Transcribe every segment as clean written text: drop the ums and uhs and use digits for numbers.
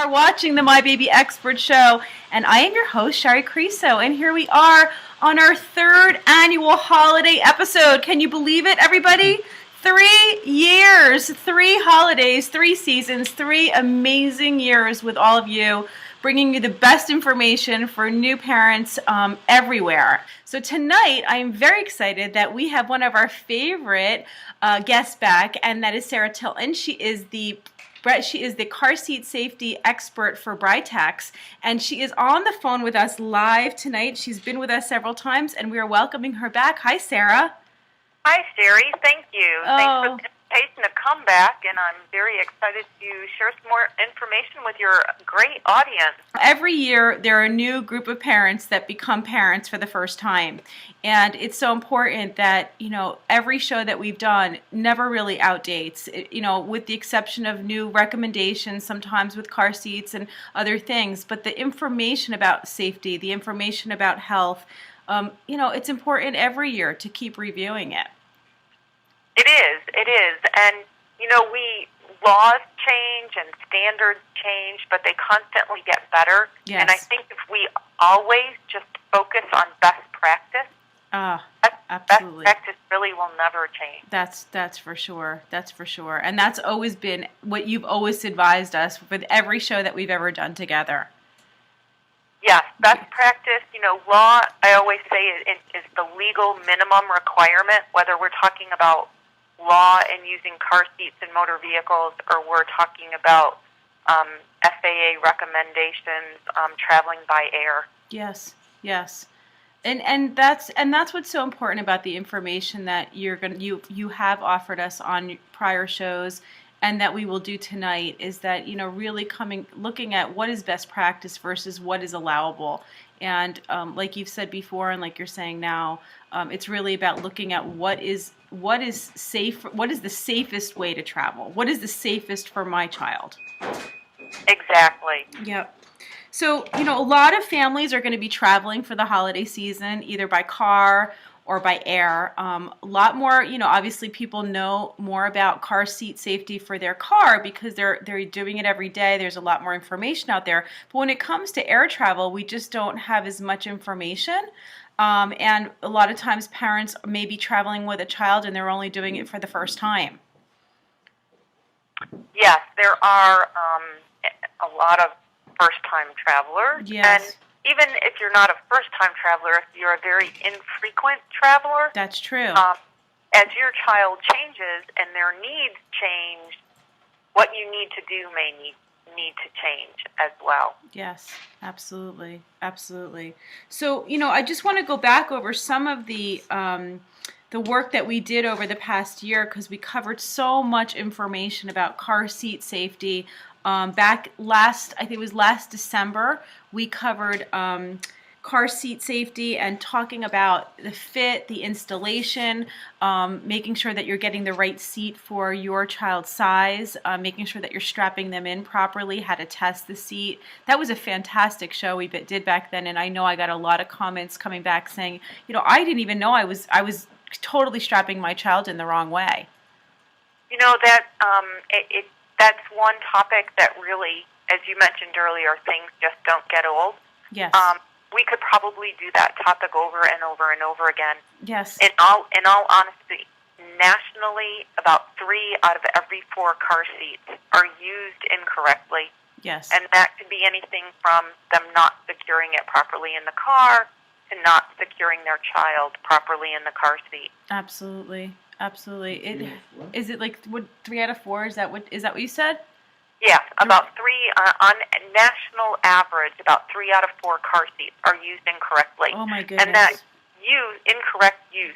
are watching the My Baby Expert Show, and I am your host, Shari Criso, and here we are on our third annual holiday episode. Can you believe it, everybody? 3 years, 3 holidays, 3 seasons, 3 amazing years with all of you, bringing you the best information for new parents everywhere. So tonight, I am very excited that we have one of our favorite guests back, and that is Sarah Tilton. She is the car seat safety expert for Britex, and she is on the phone with us live tonight. She's been with us several times, and we are welcoming her back. Hi, Sarah. Hi, Shari. Thank you. Oh. Thanks for the invitation to come back, and I'm very excited to share some more information with your great audience. Every year, there are a new group of parents that become parents for the first time, and it's so important that, every show that we've done never really outdates, with the exception of new recommendations, sometimes with car seats and other things, but the information about safety, the information about health, it's important every year to keep reviewing it. It is. And, laws change and standards change, but they constantly get better. Yes. And I think if we always just focus on best practice, absolutely. Best practice really will never change. That's for sure. That's for sure. And that's always been what you've always advised us with every show that we've ever done together. Yes, best practice, law, I always say, is the legal minimum requirement, whether we're talking about law and using car seats in motor vehicles or we're talking about FAA recommendations, traveling by air. Yes. And that's what's so important about the information that you have offered us on prior shows, and that we will do tonight, is that, really looking at what is best practice versus what is allowable. And like you've said before, and like you're saying now, it's really about looking at what is safe, what is the safest way to travel, what is the safest for my child. Exactly. Yep. So, a lot of families are going to be traveling for the holiday season, either by car or by air. A lot more, obviously people know more about car seat safety for their car because they're doing it every day. There's a lot more information out there. But when it comes to air travel, we just don't have as much information. And a lot of times parents may be traveling with a child and they're only doing it for the first time. Yes, there are a lot of first-time travelers. Yes. And even if you're not a first-time traveler, if you're a very infrequent traveler, that's true. As your child changes and their needs change, what you need to do may need to change as well. Yes, absolutely. So, I just want to go back over some of the work that we did over the past year, because we covered so much information about car seat safety. Back I think it was last December, we covered car seat safety and talking about the fit, the installation, making sure that you're getting the right seat for your child's size, making sure that you're strapping them in properly, how to test the seat. That was a fantastic show we did back then, and I know I got a lot of comments coming back saying, I didn't even know I was totally strapping my child in the wrong way. That's one topic that really, as you mentioned earlier, things just don't get old. Yes. We could probably do that topic over and over and over again. Yes. In all honesty, nationally, about 3 out of every 4 car seats are used incorrectly. Yes. And that could be anything from them not securing it properly in the car to not securing their child properly in the car seat. Absolutely. Is it like 3 out of 4? Is that what you said? Yes, about 3 on national average. About 3 out of 4 car seats are used incorrectly. Oh my goodness! And that incorrect use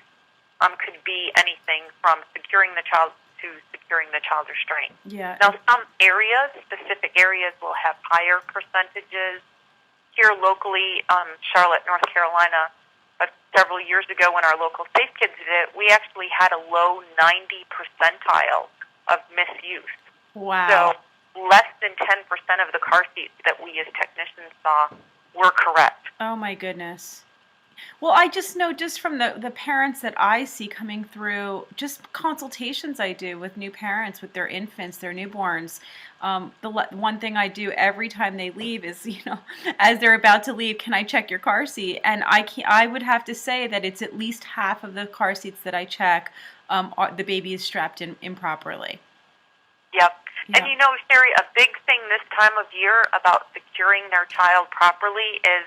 could be anything from securing the child to securing the child's restraint. Yeah. Now, some specific areas, will have higher percentages. Here locally, Charlotte, North Carolina, several years ago when our local Safe Kids did it, we actually had a low 90 percentile of misuse. Wow. So less than 10% of the car seats that we as technicians saw were correct. Oh my goodness. Well, I just know just from the parents that I see coming through, just consultations I do with new parents with their infants, their newborns. One thing I do every time they leave is, as they're about to leave, can I check your car seat? And I would have to say that it's at least half of the car seats that I check, the baby is strapped in improperly. Yep. Yeah. And Sherry, a big thing this time of year about securing their child properly is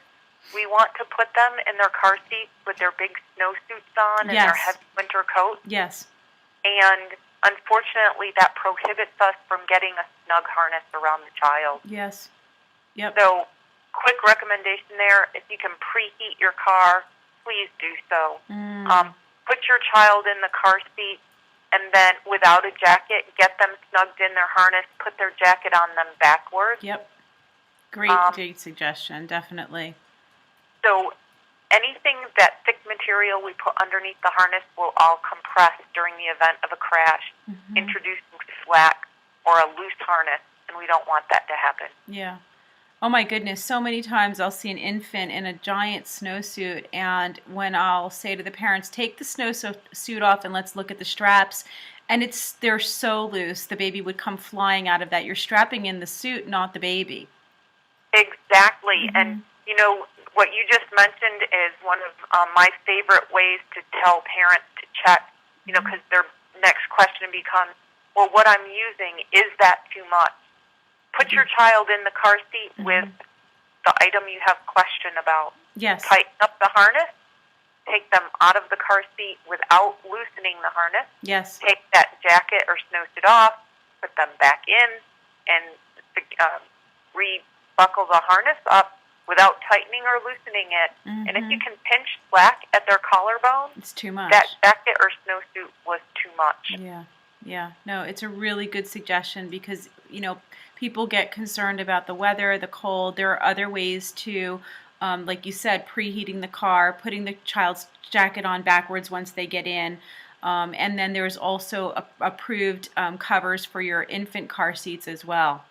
we want to put them in their car seats with their big snowsuits on and Yes. their heavy winter coats. Yes. And unfortunately, that prohibits us from getting a snug harness around the child. Yes. Yep. So, quick recommendation there, if you can preheat your car, please do so. Put your child in the car seat, and then without a jacket, get them snugged in their harness, put their jacket on them backwards. Yep. Great suggestion, definitely. So anything, that thick material we put underneath the harness will all compress during the event of a crash, introducing slack or a loose harness, and we don't want that to happen. Yeah. Oh my goodness, so many times I'll see an infant in a giant snowsuit, and when I'll say to the parents, take the snowsuit off and let's look at the straps, and they're so loose, the baby would come flying out of that. You're strapping in the suit, not the baby. Exactly. And, what you just mentioned is one of my favorite ways to tell parents to check, because their next question becomes, well, what I'm using, is that too much? Put your child in the car seat with the item you have question about. Yes. Tighten up the harness. Take them out of the car seat without loosening the harness. Yes. Take that jacket or snowsuit off. Put them back in and re-buckle the harness up without tightening or loosening it. And if you can pinch slack at their collarbone, it's too much. That jacket or snowsuit was too much. Yeah. Yeah. No, it's a really good suggestion because, people get concerned about the weather, the cold. There are other ways to, like you said, preheating the car, putting the child's jacket on backwards once they get in. And then there's also approved covers for your infant car seats as well.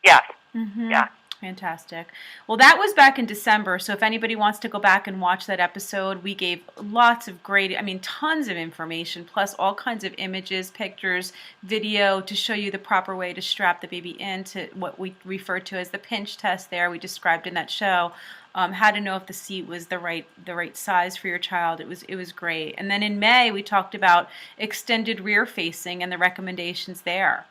Yes. Yeah. Fantastic. Well, that was back in December, so if anybody wants to go back and watch that episode, we gave lots of tons of information, plus all kinds of images, pictures, video to show you the proper way to strap the baby into what we refer to as the pinch test there. We described in that show how to know if the seat was the right size for your child. It was great. And then in May, we talked about extended rear facing and the recommendations there.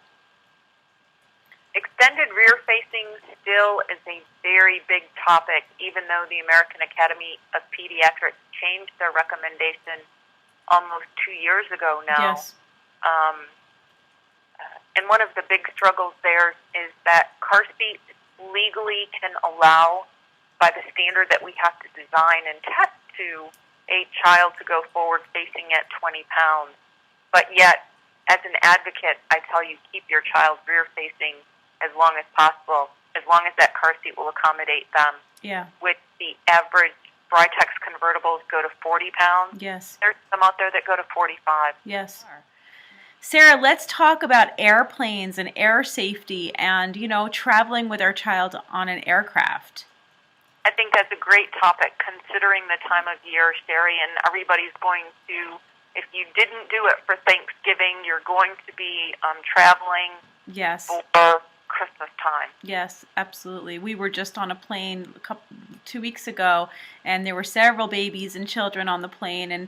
Extended rear facing still is a very big topic, even though the American Academy of Pediatrics changed their recommendation almost 2 years ago now. Yes. And one of the big struggles there is that car seats legally can allow, by the standard that we have to design and test to, a child to go forward facing at 20 pounds. But yet, as an advocate, I tell you, keep your child rear facing as long as possible, as long as that car seat will accommodate them. Yeah. With the average Britex convertibles go to 40 pounds. Yes. There's some out there that go to 45. Yes. Sarah, let's talk about airplanes and air safety and, traveling with our child on an aircraft. I think that's a great topic considering the time of year, Shari, and everybody's going to, if you didn't do it for Thanksgiving, you're going to be traveling yes. for Christmas time. Yes, absolutely. We were just on a plane 2 weeks ago, and there were several babies and children on the plane. And,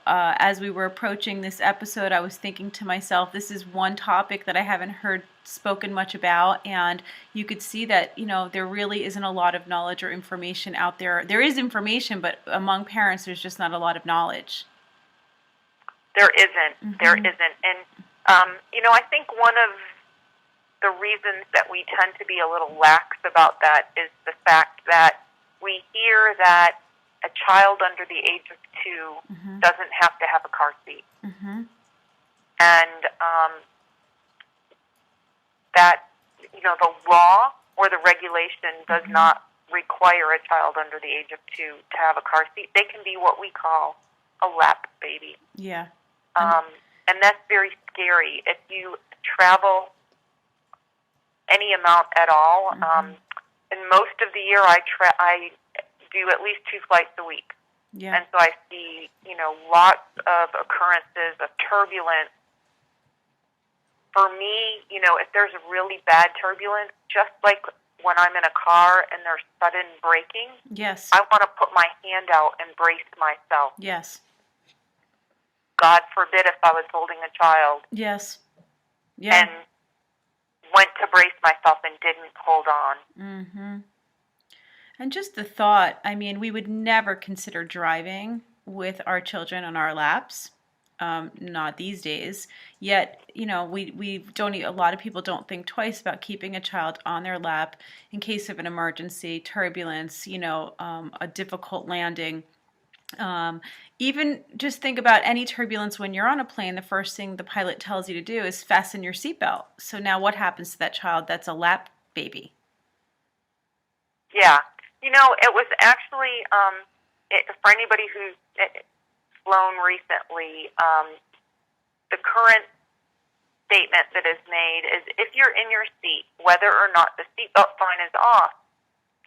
as we were approaching this episode, I was thinking to myself, this is one topic that I haven't heard spoken much about. And you could see that, there really isn't a lot of knowledge or information out there. There is information, but among parents, there's just not a lot of knowledge. There isn't. There isn't. And, I think one of the reasons that we tend to be a little lax about that is the fact that we hear that a child under the age of 2 doesn't have to have a car seat. And that, the law or the regulation does not require a child under the age of 2 to have a car seat. They can be what we call a lap baby. Yeah. And that's very scary. If you travel any amount at all, and most of the year I do at least 2 flights a week. Yeah. And so I see, lots of occurrences of turbulence. For me, if there's really bad turbulence, just like when I'm in a car and there's sudden braking, Yes. I want to put my hand out and brace myself. Yes. God forbid if I was holding a child. Yes. Yeah. And went to brace myself and didn't hold on. Mm-hmm. And just the thought, I mean, we would never consider driving with our children on our laps. Not these days. Yet, we don't. A lot of people don't think twice about keeping a child on their lap in case of an emergency, turbulence, a difficult landing. Even just think about any turbulence when you're on a plane. The first thing the pilot tells you to do is fasten your seatbelt. So now, what happens to that child that's a lap baby? Yeah, it was actually for anybody who's flown recently, the current statement that is made is if you're in your seat, whether or not the seatbelt sign is off,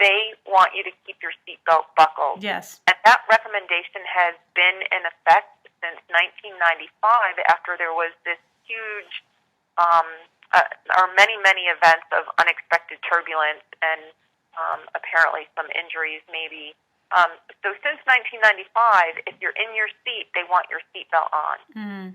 they want you to keep your seatbelt buckled. Yes. And that recommendation has been in effect since 1995 after there was this huge, or many events of unexpected turbulence and apparently some injuries maybe. So since 1995, if you're in your seat, they want your seatbelt on. Mm.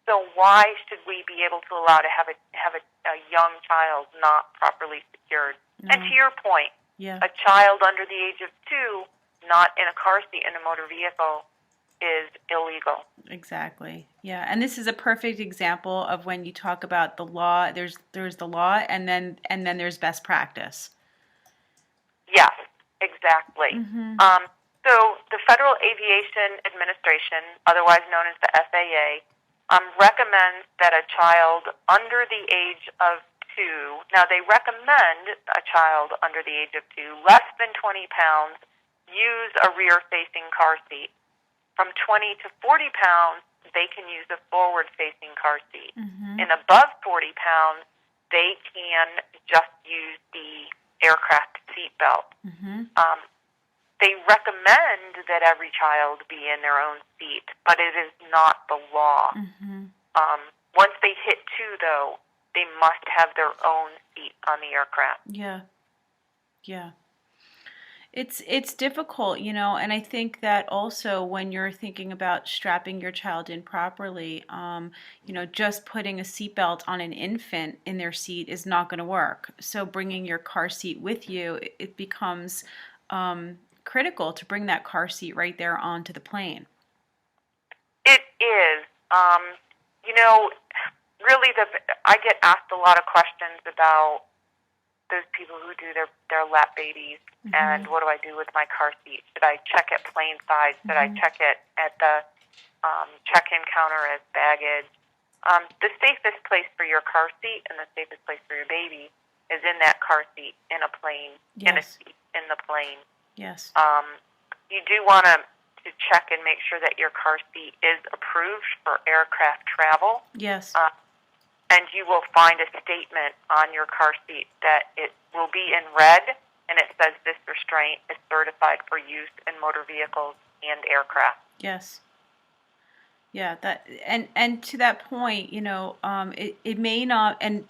So why should we be able to allow to have a young child not properly secured? No. And to your point, a child under the age of 2, not in a car seat in a motor vehicle, is illegal. Exactly. Yeah, and this is a perfect example of when you talk about the law. There's the law, and then there's best practice. Yes, exactly. Mm-hmm. So the Federal Aviation Administration, otherwise known as the FAA, recommends that a child under the age of 2, now they recommend a child under the age of 2, less than 20 pounds, use a rear-facing car seat. From 20 to 40 pounds, they can use a forward-facing car seat. Mm-hmm. And above 40 pounds, they can just use the aircraft seatbelt. Mm-hmm. They recommend that every child be in their own seat, but it is not the law. Mm-hmm. Once they hit 2, though, they must have their own seat on the aircraft. Yeah. It's difficult, and I think that also when you're thinking about strapping your child in properly, just putting a seatbelt on an infant in their seat is not going to work. So bringing your car seat with you, it becomes critical to bring that car seat right there onto the plane. It is. Really, I get asked a lot of questions about those people who do their lap babies, mm-hmm. and what do I do with my car seat? Should I check it plane side? Should mm-hmm. I check it at the check-in counter as baggage? The safest place for your car seat and the safest place for your baby is in that car seat in a plane, yes. in a seat in the plane. Yes. You do want to check and make sure that your car seat is approved for aircraft travel. Yes. And you will find a statement on your car seat that it will be in red, and it says this restraint is certified for use in motor vehicles and aircraft. Yes. Yeah, that and to that point, it may not, and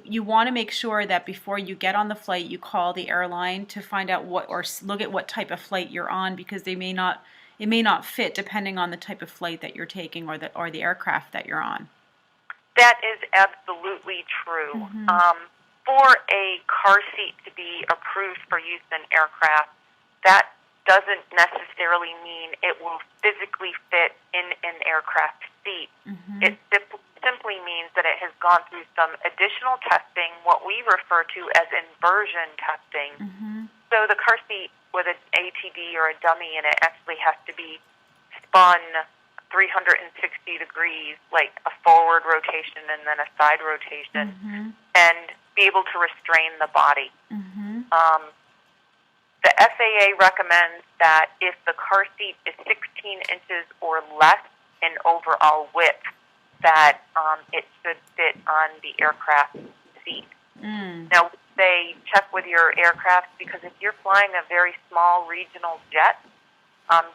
you want to make sure that before you get on the flight, you call the airline to find out or look at what type of flight you're on, because it may not fit depending on the type of flight that you're taking or the aircraft that you're on. That is absolutely true. Mm-hmm. For a car seat to be approved for use in aircraft, that doesn't necessarily mean it will physically fit in an aircraft seat. Mm-hmm. It simply means that it has gone through some additional testing, what we refer to as inversion testing. Mm-hmm. So the car seat with an ATD or a dummy in it actually has to be spun 360 degrees, like a forward rotation and then a side rotation, mm-hmm. and be able to restrain the body. Mm-hmm. The FAA recommends that if the car seat is 16 inches or less in overall width, that it should fit on the aircraft seat. Mm. Now, say check with your aircraft, because if you're flying a very small regional jet,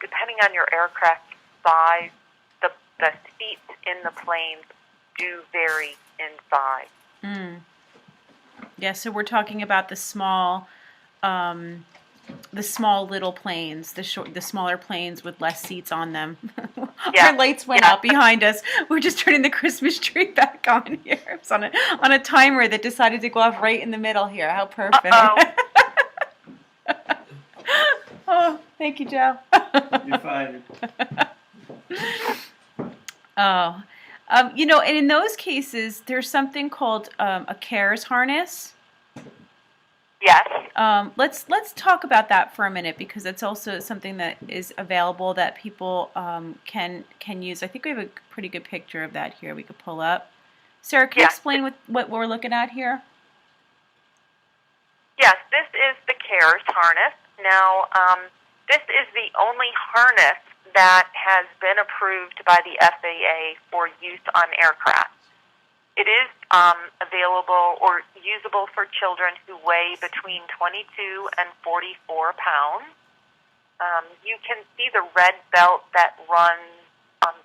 depending on your aircraft size, the seats in the planes do vary in size. Mm. Yeah, so we're talking about the small little planes, the smaller planes with less seats on them. Yeah. Our lights went out behind us. We're just turning the Christmas tree back on here. It's on a timer that decided to go off right in the middle here. How perfect. Oh, thank you, Joe. You're fine. Oh, and in those cases, there's something called a CARES harness. Yes. Let's talk about that for a minute, because it's also something that is available that people can use. I think we have a pretty good picture of that here we could pull up. Sarah, can you explain what we're looking at here? Yes, this is the CARES harness. Now, this is the only harness that has been approved by the FAA for use on aircraft. It is available or usable for children who weigh between 22 and 44 pounds. You can see the red belt that runs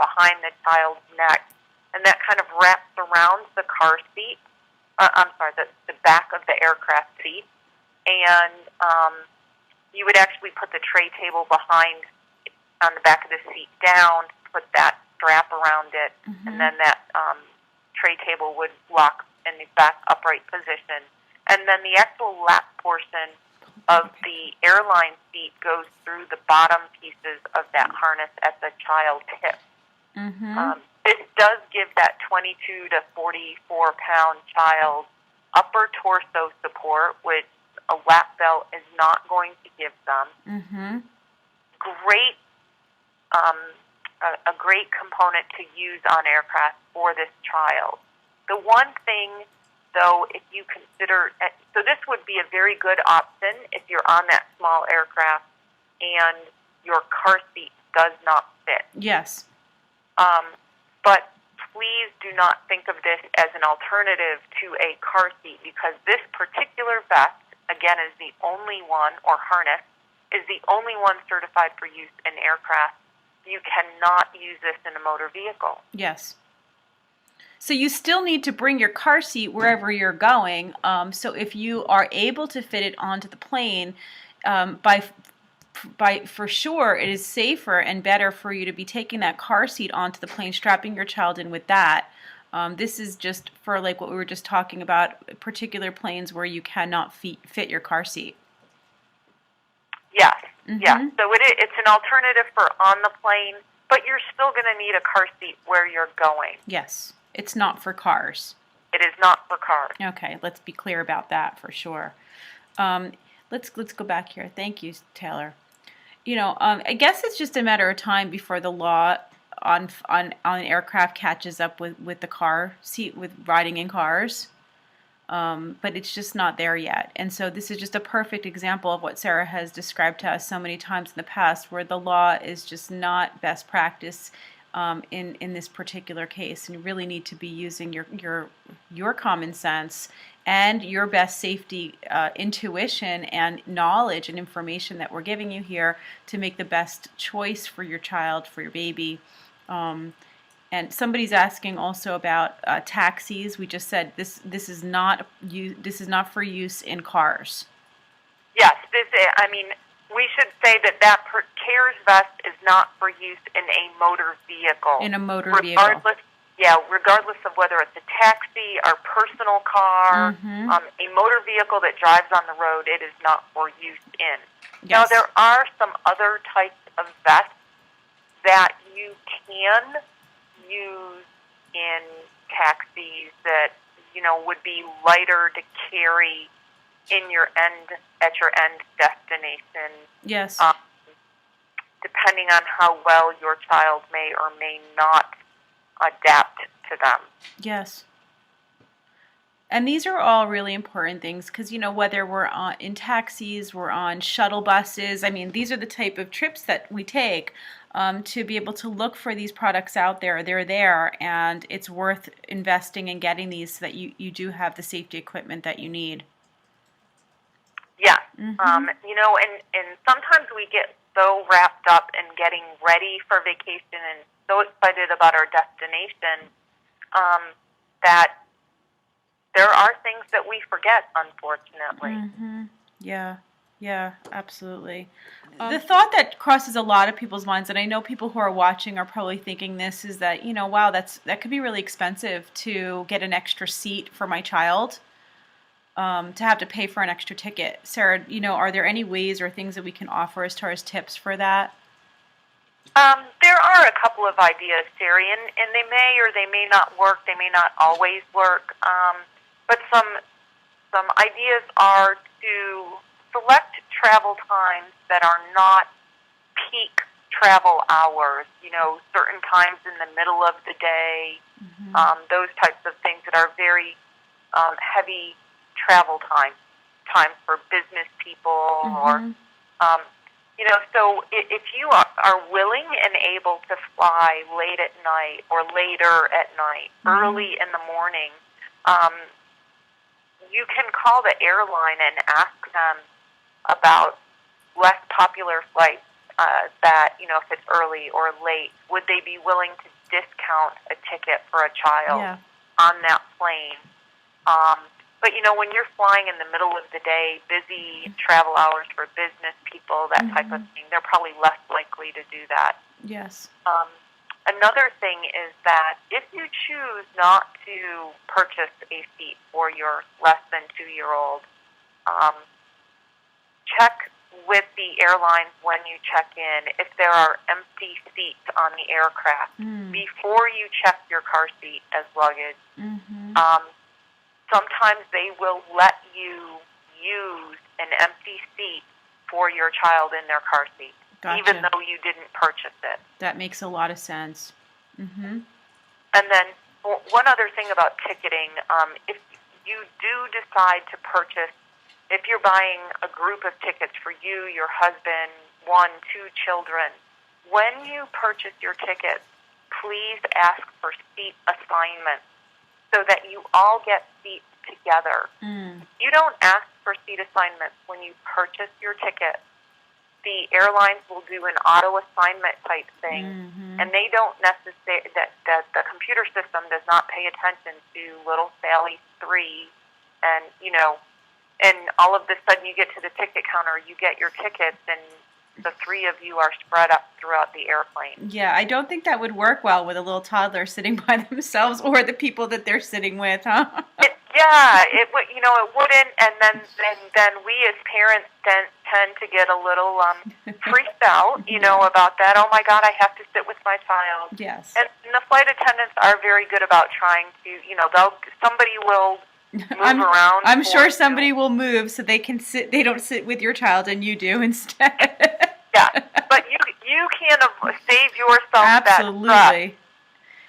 behind the child's neck, and that kind of wraps around the car seat. The back of the aircraft seat. And you would actually put the tray table behind on the back of the seat down, put that strap around it, and then that tray table would lock in the back upright position. And then the actual lap portion of the airline seat goes through the bottom pieces of that harness at the child's hip. This does give that 22 to 44 pound child upper torso support, which a lap belt is not going to give them. Great, a great component to use on aircraft for this child. The one thing, though, if you consider, so this would be a very good option if you're on that small aircraft and your car seat does not fit. Yes. But please do not think of this as an alternative to a car seat, because this particular vest, again, is the only one, or harness, is the only one certified for use in aircraft. You cannot use this in a motor vehicle. Yes. So you still need to bring your car seat wherever you're going. So if you are able to fit it onto the plane, for sure, it is safer and better for you to be taking that car seat onto the plane, strapping your child in with that. This is just for like what we were just talking about, particular planes where you cannot fit your car seat. Yes, yes. So it's an alternative for on the plane, but you're still going to need a car seat where you're going. Yes, it's not for cars. It is not for cars. Okay, let's be clear about that for sure. Let's go back here. Thank you, Taylor. I guess it's just a matter of time before the law on an aircraft catches up with the car seat, with riding in cars. But it's just not there yet. And so this is just a perfect example of what Sarah has described to us so many times in the past, where the law is just not best practice in this particular case. And you really need to be using your common sense and your best safety intuition and knowledge and information that we're giving you here to make the best choice for your child, for your baby. And somebody's asking also about taxis. We just said this is not for use in cars. Yes, we should say that CARES vest is not for use in a motor vehicle. In a motor vehicle. Regardless of whether it's a taxi or personal car, a motor vehicle that drives on the road, it is not for use in. Yes. Now, there are some other types of vests that you can use in taxis that would be lighter to carry at your end destination. Yes. Depending on how well your child may or may not adapt to them. Yes. And these are all really important things because, whether we're in taxis, we're on shuttle buses, these are the type of trips that we take to be able to look for these products out there. They're there, and it's worth investing in getting these so that you do have the safety equipment that you need. You know, and sometimes we get so wrapped up in getting ready for vacation and so excited about our destination that there are things that we forget, unfortunately. Yeah, absolutely. The thought that crosses a lot of people's minds, and I know people who are watching are probably thinking this, is that, you know, wow, that could be really expensive to get an extra seat for my child, to have to pay for an extra ticket. Sarah, you know, are there any ways or things that we can offer as far as tips for that? There are a couple of ideas, Siri, and they may or they may not work. They may not always work. But some ideas are to select travel times that are not peak travel hours. You know, certain times in the middle of the day. Those types of things that are very heavy travel times for business people or. You know, so if you are willing and able to fly late at night or later at night, early in the morning, you can call the airline and ask them about less popular flights that, you know, if it's early or late, would they be willing to discount a ticket for a child on that plane? But, you know, when you're flying in the middle of the day, busy travel hours for business people, that type of thing, they're probably less likely to do that. Yes. Another thing is that if you choose not to purchase a seat for your less than 2-year-old, check with the airlines when you check in if there are empty seats on the aircraft before you check your car seat as luggage. Sometimes they will let you use an empty seat for your child in their car seat, even though you didn't purchase it. That makes a lot of sense. And then one other thing about ticketing, if you do decide to purchase, if you're buying a group of tickets for you, your husband, 1, 2 children, when you purchase your tickets, please ask for seat assignments, so that you all get seats together. You don't ask for seat assignments when you purchase your ticket. The airlines will do an auto assignment type thing, and they don't necessarily, that the computer system does not pay attention to little Sally 3, and, you know, and all of a sudden you get to the ticket counter, you get your tickets, and the 3 of you are spread up throughout the airplane. Yeah, I don't think that would work well with a little toddler sitting by themselves or the people that they're sitting with, huh? It would, you know, it wouldn't, and then we as parents tend to get a little freaked out, you know, about that. Oh my God, I have to sit with my child. Yes. And the flight attendants are very good about trying to, you know, somebody will move around. I'm sure somebody will move so they can sit. They don't sit with your child, and you do instead. Yeah, but you can save yourself Absolutely. that stress.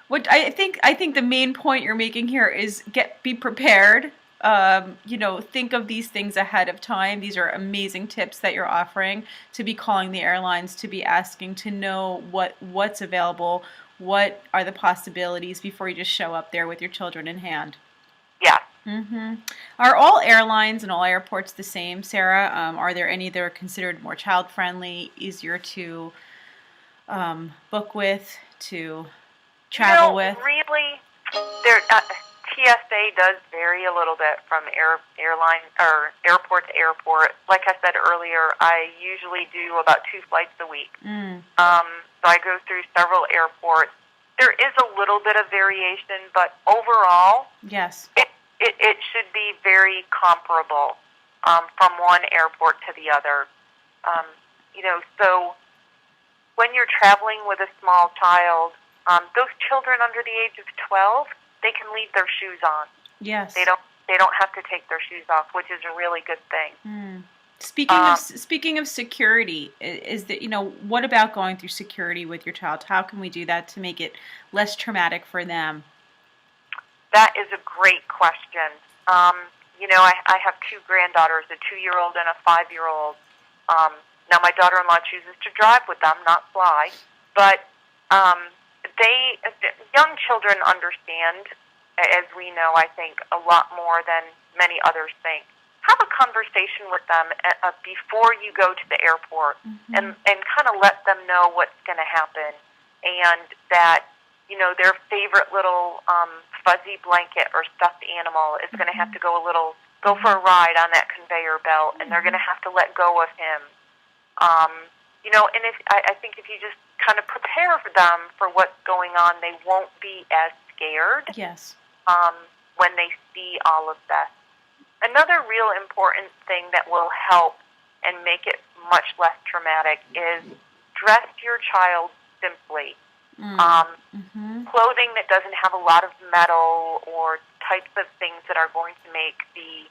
What I think the main point you're making here is be prepared. You know, think of these things ahead of time. These are amazing tips that you're offering, to be calling the airlines, to be asking, to know what's available, what are the possibilities before you just show up there with your children in hand. Yeah. Are all airlines and all airports the same, Sarah? Are there any that are considered more child-friendly, easier to book with, to travel with? Really, TSA does vary a little bit from airline or airport to airport. Like I said earlier, I usually do about 2 flights a week. So I go through several airports. There is a little bit of variation, but overall, yes, it should be very comparable from one airport to the other. You know, so when you're traveling with a small child, those children under the age of 12, they can leave their shoes on. Yes. They don't have to take their shoes off, which is a really good thing. Speaking of security, is that, you know, what about going through security with your child? How can we do that to make it less traumatic for them? That is a great question. You know, I have 2 granddaughters, a 2-year-old and a 5-year-old. Now, my daughter-in-law chooses to drive with them, not fly. But young children understand, as we know, I think, a lot more than many others think, have a conversation with them before you go to the airport, and kind of let them know what's going to happen, and that, you know, their favorite little fuzzy blanket or stuffed animal is going to have to go for a ride on that conveyor belt, and they're going to have to let go of him. You know, and I think if you just kind of prepare for them for what's going on, they won't be as scared. Yes. When they see all of that. Another real important thing that will help and make it much less traumatic is dress your child simply. Clothing that doesn't have a lot of metal or types of things that are going to make the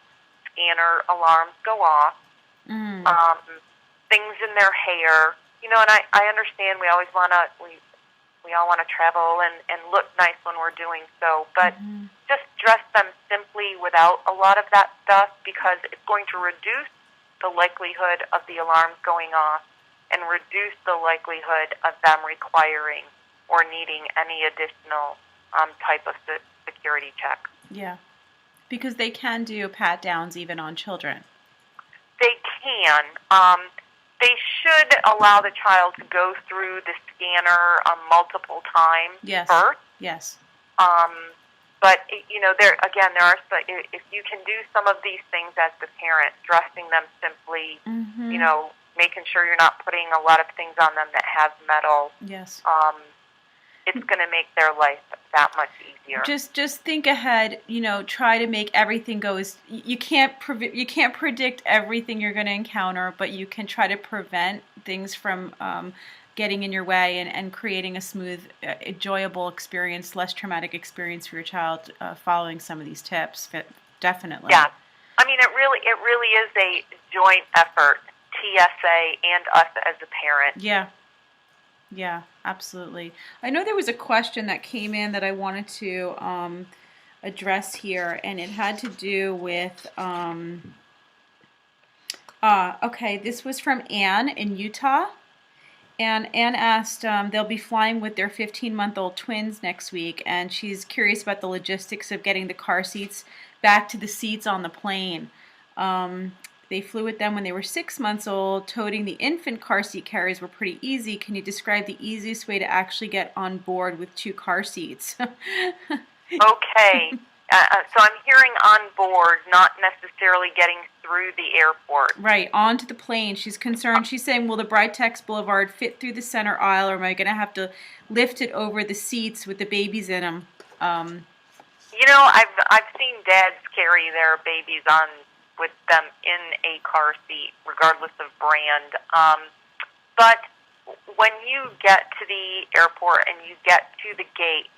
scanner alarms go off. Things in their hair. You know, and I understand we always want to, we all want to travel and look nice when we're doing so, but just dress them simply without a lot of that stuff, because it's going to reduce the likelihood of the alarms going off and reduce the likelihood of them requiring or needing any additional type of security check. Yeah, because they can do pat-downs even on children. They can. They should allow the child to go through the scanner multiple times first. Yes. But, you know, there are, if you can do some of these things as the parent, dressing them simply, you know, making sure you're not putting a lot of things on them that have metal. Yes. It's going to make their life that much easier. Just think ahead, you know, try to make everything go as, you can't predict everything you're going to encounter, but you can try to prevent things from getting in your way and creating a smooth, enjoyable experience, less traumatic experience for your child following some of these tips. Definitely. Yeah. I mean, it really is a joint effort, TSA and us as a parent. Yeah. Yeah, absolutely. I know there was a question that came in that I wanted to address here, and it had to do with, okay, this was from Anne in Utah. And Anne asked, they'll be flying with their 15-month-old twins next week, and she's curious about the logistics of getting the car seats back to the seats on the plane. They flew with them when they were 6 months old. Toting the infant car seat carriers were pretty easy. Can you describe the easiest way to actually get on board with 2 car seats? Okay. So I'm hearing on board, not necessarily getting through the airport. Right, onto the plane. She's concerned. She's saying, will the Britex Boulevard fit through the center aisle, or am I going to have to lift it over the seats with the babies in them? You know, I've seen dads carry their babies on with them in a car seat, regardless of brand. But when you get to the airport and you get to the gate,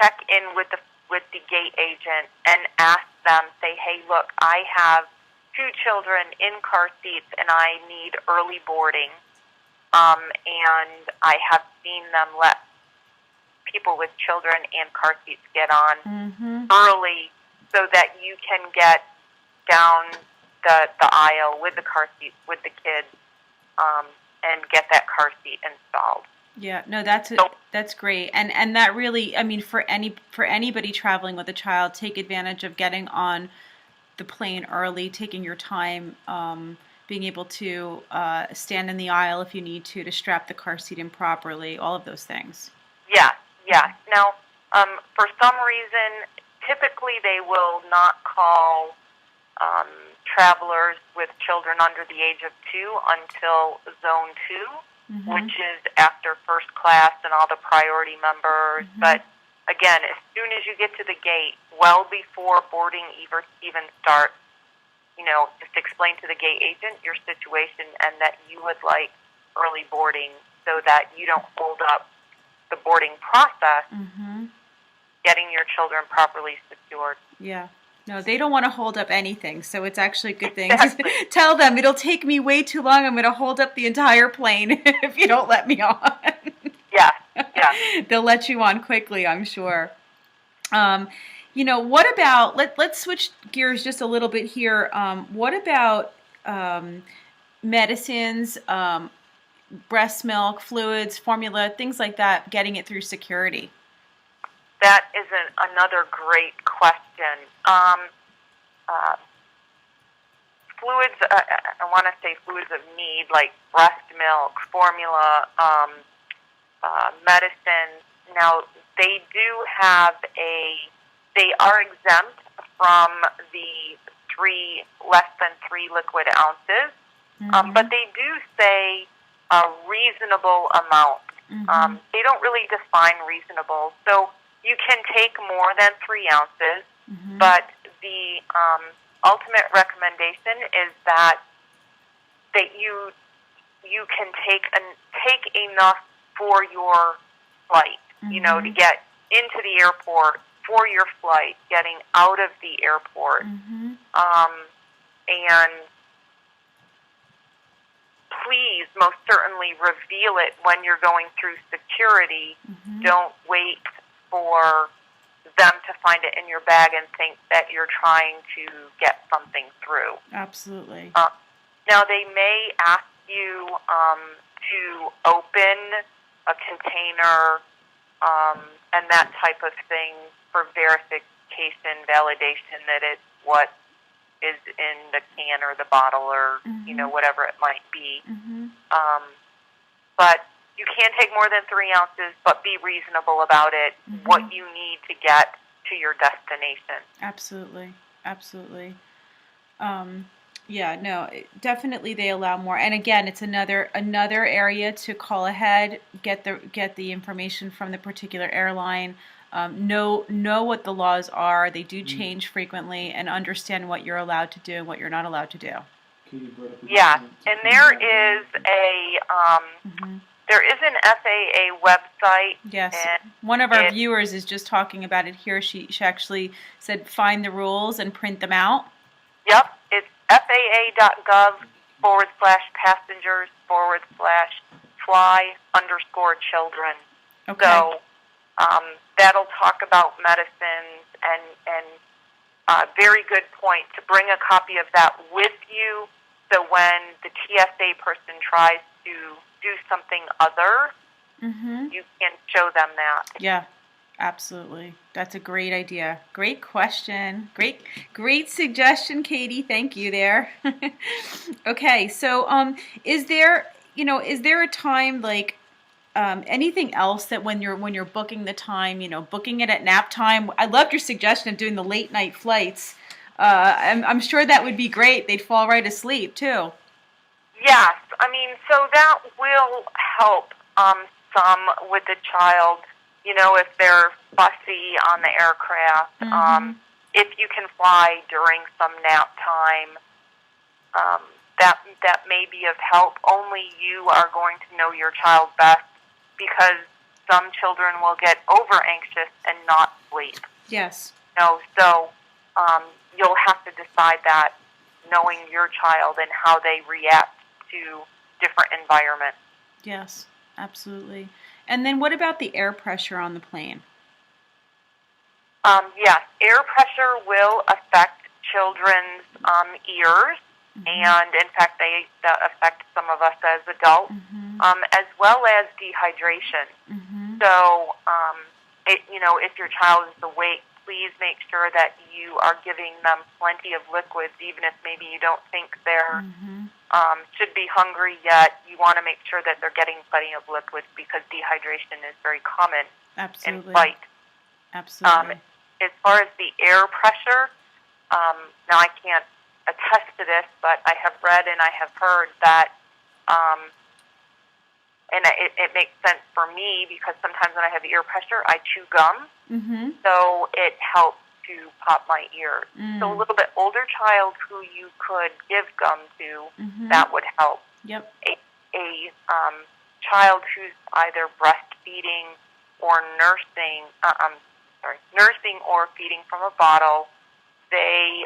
check in with the gate agent and ask them, say, hey, look, I have 2 children in car seats and I need early boarding. And I have seen them let people with children and car seats get on early so that you can get down the aisle with the car seats with the kids and get that car seat installed. Yeah, no, that's great, and that really, I mean, for anybody traveling with a child, take advantage of getting on the plane early, taking your time, being able to stand in the aisle if you need to strap the car seat in properly, all of those things. Yeah. Now, for some reason, typically they will not call travelers with children under the age of 2 until Zone 2, which is after first class and all the priority members. But again, as soon as you get to the gate, well before boarding even starts, you know, just explain to the gate agent your situation and that you would like early boarding so that you don't hold up the boarding process, getting your children properly secured. Yeah. No, they don't want to hold up anything, so it's actually a good thing. Exactly. Just tell them, it'll take me way too long. I'm going to hold up the entire plane if you don't let me on. Yeah. They'll let you on quickly, I'm sure. You know, what about, let's switch gears just a little bit here. What about medicines, breast milk, fluids, formula, things like that, getting it through security? That is another great question. fluids, I want to say fluids of need, like breast milk, formula, medicine. Now, they are exempt from the less than 3 liquid ounces, but they do say a reasonable amount. They don't really define reasonable, so you can take more than 3 ounces, but the ultimate recommendation is that you can take enough for your flight, to get into the airport, for your flight, getting out of the airport, and please most certainly reveal it when you're going through security. Don't wait for them to find it in your bag and think that you're trying to get something through. Absolutely. Now, they may ask you to open a container and that type of thing for verification, validation that it's what is in the can or the bottle or, whatever it might be. But you can take more than 3 ounces, but be reasonable about it, what you need to get to your destination. Absolutely. Absolutely. Yeah, no, definitely they allow more. And again, it's another area to call ahead, get the information from the particular airline, know what the laws are. They do change frequently, and understand what you're allowed to do and what you're not allowed to do. Yeah, and there is an FAA website. Yes, one of our viewers is just talking about it here. She actually said find the rules and print them out. Yep, it's FAA.gov/passengers/fly_children. Okay. So that'll talk about medicines and very good point to bring a copy of that with you, so when the TSA person tries to do something other, you can show them that. Yeah, absolutely. That's a great idea. Great question. Great suggestion, Katie. Thank you there. Okay, so is there a time like anything else that when you're booking the time, booking it at nap time? I loved your suggestion of doing the late night flights. I'm sure that would be great. They'd fall right asleep too. Yes, so that will help some with the child. If they're fussy on the aircraft, if you can fly during some nap time, that may be of help. Only you are going to know your child best, because some children will get over anxious and not sleep. Yes. So you'll have to decide that, knowing your child and how they react to different environments. Yes, absolutely. And then what about the air pressure on the plane? Yes, air pressure will affect children's ears, and in fact, that affect some of us as adults, as well as dehydration. So, if your child is awake, please make sure that you are giving them plenty of liquids, even if maybe you don't think they're should be hungry yet. You want to make sure that they're getting plenty of liquids, because dehydration is very common in flight. Absolutely. As far as the air pressure, now I can't attest to this, but I have read and I have heard that, and it makes sense for me, because sometimes when I have ear pressure, I chew gum, so it helps to pop my ears. So a little bit older child who you could give gum to, that would help. Yep. A child who's either breastfeeding or nursing or feeding from a bottle, they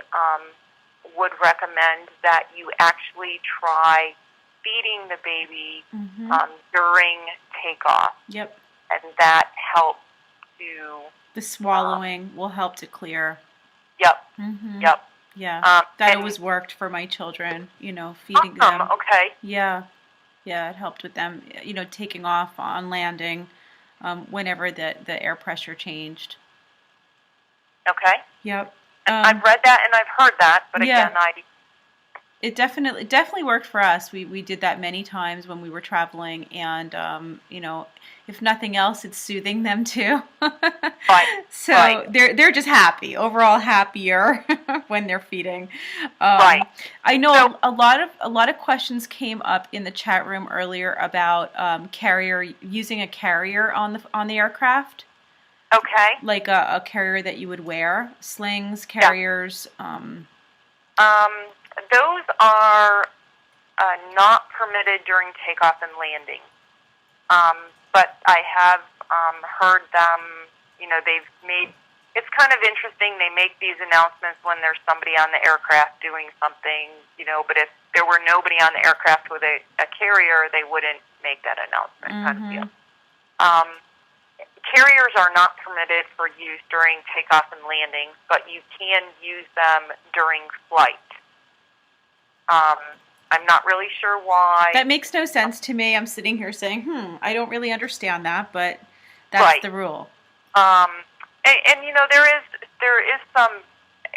would recommend that you actually try feeding the baby during takeoff. Yep. And that helps to... The swallowing will help to clear. Yep. Yep. Yeah. That always worked for my children, feeding them. Okay. Yeah. Yeah, it helped with them, taking off on landing whenever the air pressure changed. Okay. Yep. I've read that and I've heard that, but again, It definitely worked for us. We did that many times when we were traveling, and you know, if nothing else, it's soothing them too. Right. So Right. they're just happy, overall happier when they're feeding. Right. I So, know a lot of questions came up in the chat room earlier about carrier using a carrier on the aircraft, okay. like a carrier that you would wear, slings, Yeah. carriers. Um, those are not permitted during takeoff and landing. But I have heard them, you know, they've made, it's kind of interesting, they make these announcements when there's somebody on the aircraft doing something, you know, but if there were nobody on the aircraft with a carrier, they wouldn't make that announcement kind of deal. Carriers are not permitted for use during takeoff and landing, but you can use them during flight. I'm not really sure why. That makes no sense to me. I'm sitting here saying, I don't really understand that, but that's Right. the rule. And you know, there is some,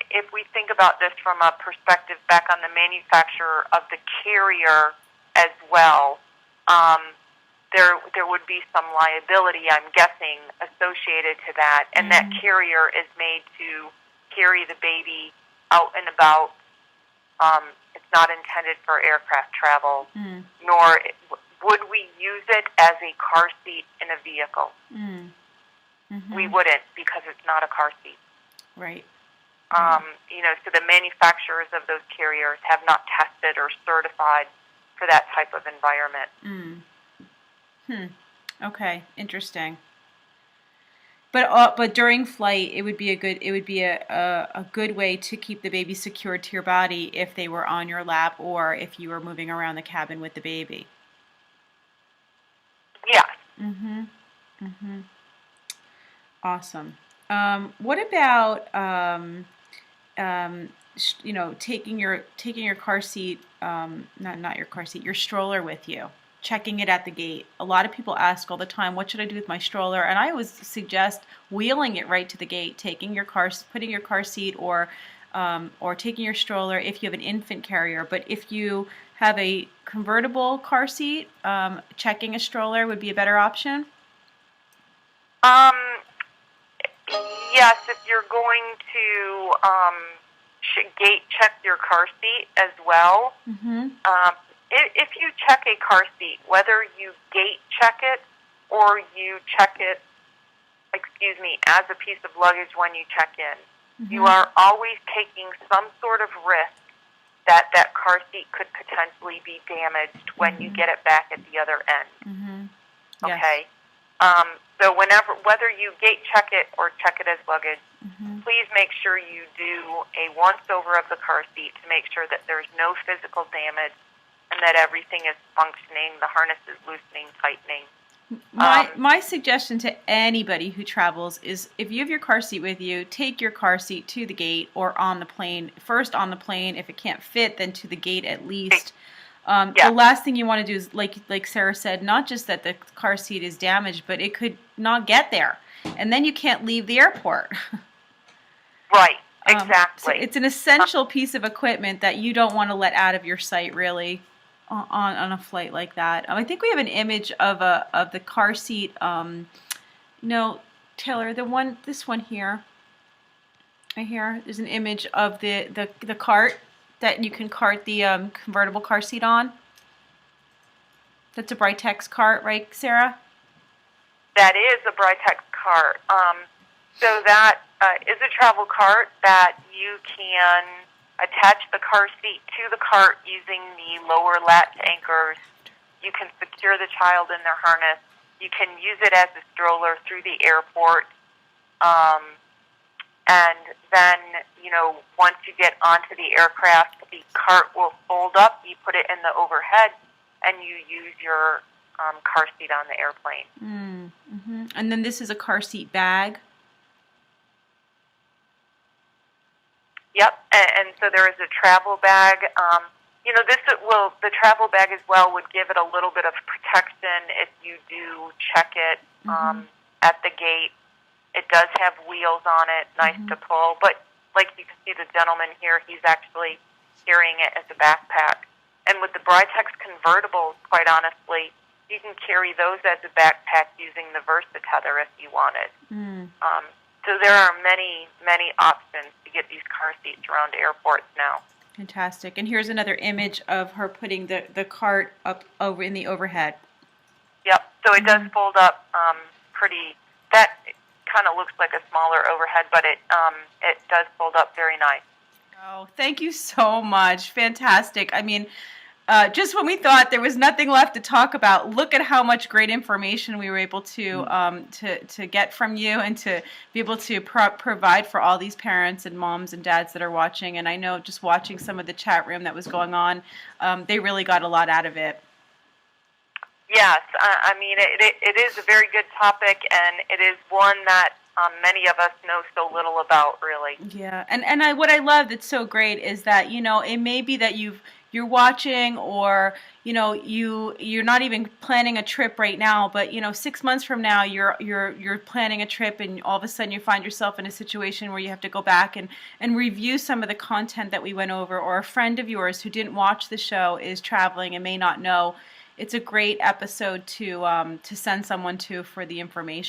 if we think about this from a perspective back on the manufacturer of the carrier as well, there would be some liability, I'm guessing, associated to that, and that carrier is made to carry the baby out and about. It's not intended for aircraft travel, nor would we use it as a car seat in a vehicle. We wouldn't, because it's not a car seat. Right. You know, so the manufacturers of those carriers have not tested or certified for that type of environment. Okay, interesting. But during flight, it would be a good way to keep the baby secured to your body if they were on your lap or if you were moving around the cabin with the baby. Yes. Awesome. What about you know, taking your car seat, not your car seat, your stroller with you, checking it at the gate? A lot of people ask all the time, what should I do with my stroller? And I always suggest wheeling it right to the gate, putting your car seat or taking your stroller if you have an infant carrier. But if you have a convertible car seat, checking a stroller would be a better option. Yes, if you're going to gate check your car seat as well. If you check a car seat, whether you gate check it or you check it, as a piece of luggage when you check in, you are always taking some sort of risk that that car seat could potentially be damaged when you get it back at the other end. Yes. Okay? So whether you gate check it or check it as luggage, please make sure you do a once-over of the car seat to make sure that there's no physical damage and that everything is functioning, the harness is loosening, tightening. My suggestion to anybody who travels is if you have your car seat with you, take your car seat to the gate or on the plane. First on the plane, if it can't fit, then to the gate at least. The last thing you want to do is, like Sarah said, not just that the car seat is damaged, but it could not get there. And then you can't leave the airport. Right, exactly. So it's an essential piece of equipment that you don't want to let out of your sight, really, on a flight like that. I think we have an image of the car seat. No, Taylor, this one here. Right here, there's an image of the cart that you can cart the convertible car seat on. That's a Britex cart, right, Sarah? That is a Britex cart. So that is a travel cart that you can attach the car seat to the cart using the lower latch anchors. You can secure the child in their harness. You can use it as a stroller through the airport. And then, you know, once you get onto the aircraft, the cart will fold up. You put it in the overhead, and you use your car seat on the airplane. And then this is a car seat bag. Yep, and so there is a travel bag. You know, the travel bag as well would give it a little bit of protection if you do check it at the gate. It does have wheels on it, nice to pull. But like you can see the gentleman here, he's actually carrying it as a backpack. And with the Britex convertibles, quite honestly, you can carry those as a backpack using the Versatether if you wanted. So there are many, many options to get these car seats around airports now. Fantastic. And here's another image of her putting the cart up over in the overhead. Yep. So it does fold up pretty. That kind of looks like a smaller overhead, but it does fold up very nice. Oh, thank you so much. Fantastic. I mean, just when we thought there was nothing left to talk about, look at how much great information we were able to get from you and to be able to provide for all these parents and moms and dads that are watching. And I know just watching some of the chat room that was going on, they really got a lot out of it. Yes, I mean, it is a very good topic, and it is one that many of us know so little about, really. Yeah, and what I love that's so great is that, you know, it may be that you're watching, or, you know, you're not even planning a trip right now, but, you know, 6 months from now you're planning a trip, and all of a sudden you find yourself in a situation where you have to go back and review some of the content that we went over, or a friend of yours who didn't watch the show is traveling and may not know. It's a great episode to send someone to for the information.